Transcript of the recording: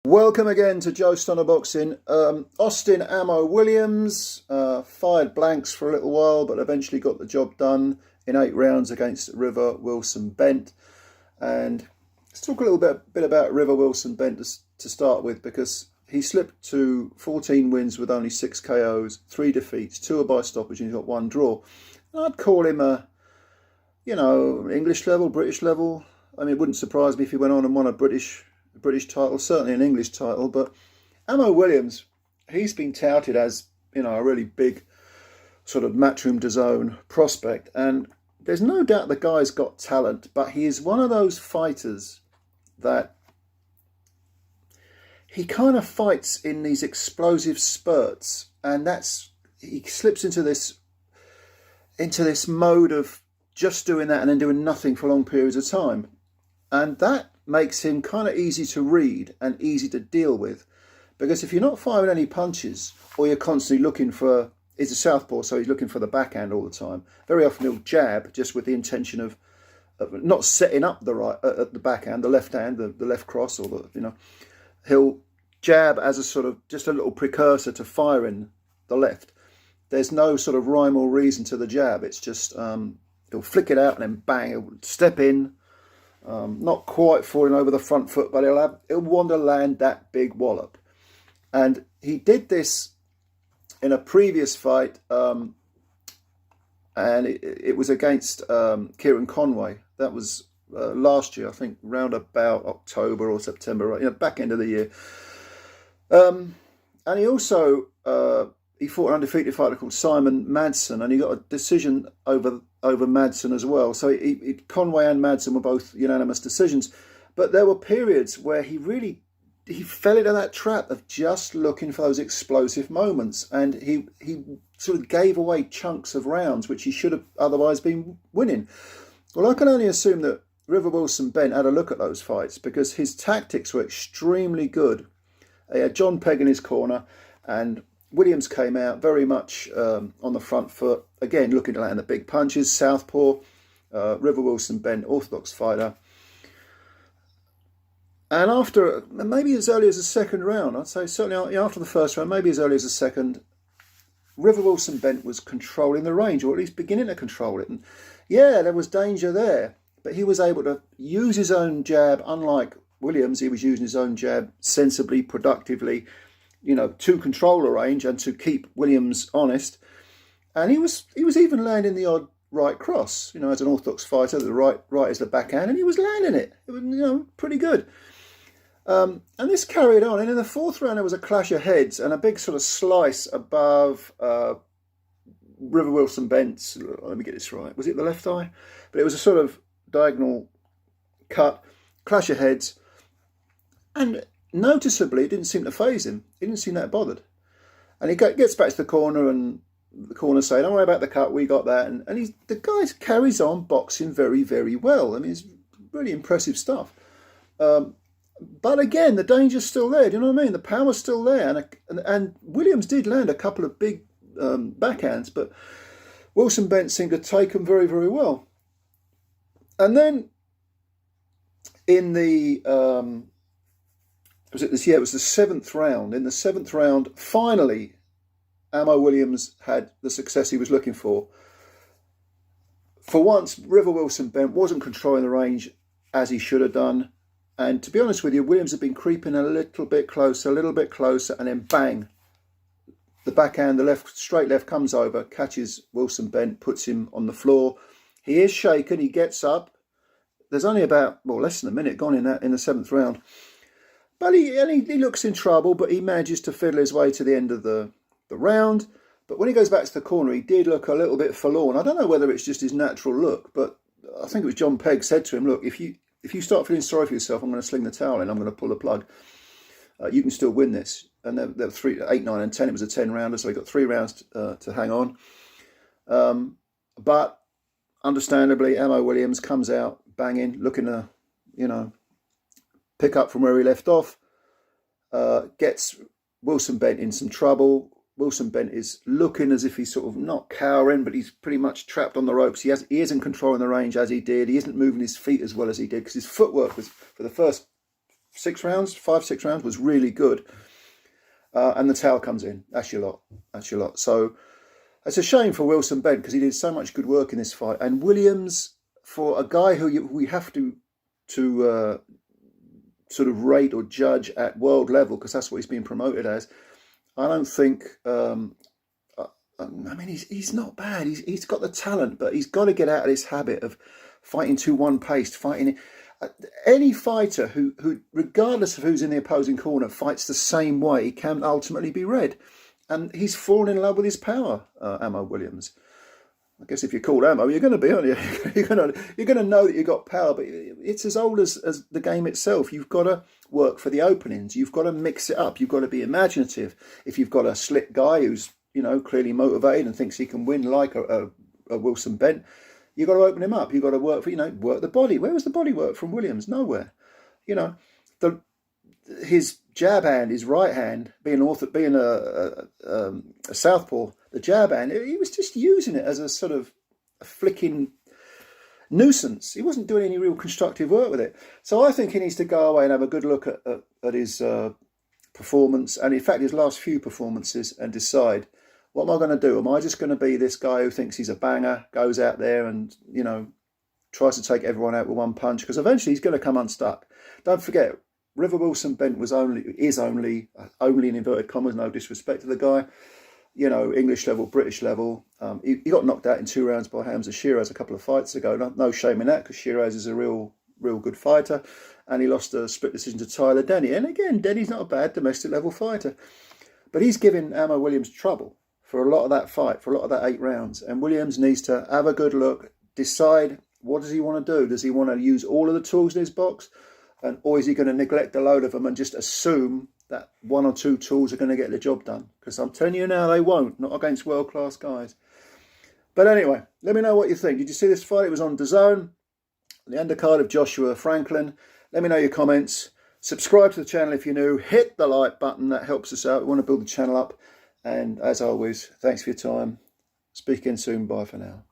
Welcome again to Joe Stunner Boxing. Austin Ammo Williams fired blanks for a little while, but eventually got the job done in 8 rounds against River Wilson Bent. And let's talk a little bit about River Wilson Bent to start with, because he slipped to 14 wins with only 6 KOs, 3 defeats, 2 are by stoppage, and he's got 1 draw. I'd call him a, English level, British level. I mean, it wouldn't surprise me if he went on and won a British title, certainly an English title. But Ammo Williams, he's been touted as, a really big sort of Matchroon DAZN prospect, and there's no doubt the guy's got talent, but he is one of those fighters that he kind of fights in these explosive spurts, and he slips into this mode of just doing that and then doing nothing for long periods of time, and that makes him kind of easy to read and easy to deal with, because if you're not firing any punches, or you're constantly looking for, he's a southpaw, so he's looking for the backhand all the time. Very often he'll jab just with the intention of not setting up the right at the backhand, the left hand, the left cross, or he'll jab as a sort of just a little precursor to firing the left. There's no sort of rhyme or reason to the jab. It's just he'll flick it out and then bang, he'll step in. Not quite falling over the front foot, but he'll want to land that big wallop. And he did this in a previous fight, and it was against Kieran Conway. That was last year, I think, round about October or September, right? Back end of the year. And he also he fought an undefeated fighter called Simon Madsen, and he got a decision over Madsen as well. So Conway and Madsen were both unanimous decisions. But there were periods where he fell into that trap of just looking for those explosive moments, and he sort of gave away chunks of rounds which he should have otherwise been winning. Well, I can only assume that River Wilson Bent had a look at those fights, because his tactics were extremely good. He had John Pegg in his corner, and Williams came out very much on the front foot, again looking to land the big punches. Southpaw, River Wilson Bent, orthodox fighter. And after maybe as early as the second round, I'd say certainly after the first round, maybe as early as the second, River Wilson Bent was controlling the range, or at least beginning to control it. And yeah, there was danger there, but he was able to use his own jab. Unlike Williams, he was using his own jab sensibly, productively, to control the range and to keep Williams honest. And he was even landing the odd right cross. As an orthodox fighter, the right is the backhand, and he was landing it. It was, pretty good. And this carried on. And in the 4th round, there was a clash of heads and a big sort of slice above River Wilson Bent's. Let me get this right. Was it the left eye? But it was a sort of diagonal cut, clash of heads, and noticeably, it didn't seem to faze him. He didn't seem that bothered. And he gets back to the corner, and the corner saying, "Don't worry about the cut, we got that." And the guy carries on boxing very, very well. I mean, it's really impressive stuff. But again, the danger's still there. Do you know what I mean? The power's still there. And Williams did land a couple of big backhands, but Wilson Bent seemed to take them very, very well. And then in the it was the 7th round. In the 7th round, finally, Ammo Williams had the success he was looking for. For once, River Wilson Bent wasn't controlling the range as he should have done. And to be honest with you, Williams had been creeping a little bit closer, and then bang, the backhand, the straight left comes over, catches Wilson Bent, puts him on the floor. He is shaken, he gets up. There's only about, less than a minute gone in the 7th round. But he looks in trouble, but he manages to fiddle his way to the end of the round. But when he goes back to the corner, he did look a little bit forlorn. I don't know whether it's just his natural look, but I think it was John Pegg said to him, "Look, if you start feeling sorry for yourself, I'm going to sling the towel in. I'm going to pull the plug. You can still win this." And there were 3, 8, 9, and 10. It was a 10-rounder, so he got 3 rounds to hang on. But understandably, Ammo Williams comes out banging, looking to, pick up from where he left off. Gets Wilson Bent in some trouble. Wilson Bent is looking as if he's sort of not cowering, but he's pretty much trapped on the ropes. He isn't controlling the range as he did. He isn't moving his feet as well as he did, because his footwork was, for the first 6 rounds, 5, 6 rounds was really good. And the towel comes in. That's your lot. That's your lot. So it's a shame for Wilson Bent because he did so much good work in this fight. And Williams, for a guy who we have to sort of rate or judge at world level, because that's what he's being promoted as, I don't think. I mean, he's not bad. He's got the talent, but he's got to get out of this habit of fighting 2-1 paced, fighting. Any fighter who, regardless of who's in the opposing corner, fights the same way can ultimately be read. And he's fallen in love with his power, Ammo Williams. I guess if you're called Ammo, you're going to be, aren't you? you're going to know that you've got power, but it's as old as the game itself. You've got to work for the openings. You've got to mix it up. You've got to be imaginative. If you've got a slick guy who's, clearly motivated and thinks he can win like a Wilson Bent, you've got to open him up. You've got to work for, work the body. Where was the body work from Williams? Nowhere. His jab hand, his right hand, being a southpaw, the jab hand, he was just using it as a sort of a flicking nuisance. He wasn't doing any real constructive work with it. So I think he needs to go away and have a good look at his performance, and in fact his last few performances, and decide, what am I going to do? Am I just going to be this guy who thinks he's a banger, goes out there and, tries to take everyone out with one punch? Because eventually he's going to come unstuck. Don't forget, River Wilson Bent is only in inverted commas, no disrespect to the guy, English level, British level. He got knocked out in 2 rounds by Hamza Shiraz a couple of fights ago. No shame in that, because Shiraz is a real good fighter, and he lost a split decision to Tyler Denny. And again, Denny's not a bad domestic level fighter, but he's giving Ammo Williams trouble for a lot of that fight, for a lot of that 8 rounds. And Williams needs to have a good look, decide, what does he want to do? Does he want to use all of the tools in his box? Or is he going to neglect a load of them and just assume that 1 or 2 tools are going to get the job done? Because I'm telling you now, they won't, not against world-class guys. But anyway, let me know what you think. Did you see this fight? It was on DAZN, the undercard of Joshua Franklin. Let me know your comments. Subscribe to the channel if you're new. Hit the like button. That helps us out. We want to build the channel up. And as always, thanks for your time. Speak again soon. Bye for now.